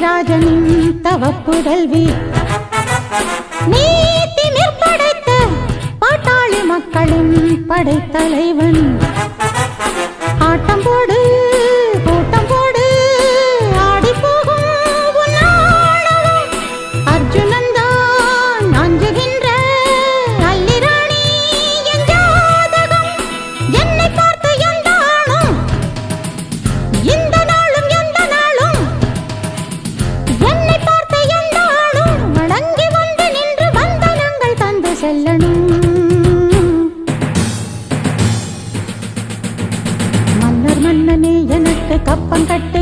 ராஜனின் தவப்புதல்வி நீதி நிற்படைத்த பாட்டாளி மக்களின் படைத்தலைவன் ஆட்டம் போடு கூட்டம் போடு ஆடி போகும் அர்ஜுனன் தான் அஞ்சுகின்ற அல்லிராணி என் ஜாதகம் என்னை பார்த்து எந்த ஆளும் இந்த நாளும் எந்த நாளும் என்னை பார்த்து எந்த ஆளும் வணங்கி வந்து நின்று வந்தனங்கள் தந்து செல்லணும் மன்னர் மன்னனே எனக்கு கப்பம் கட்டு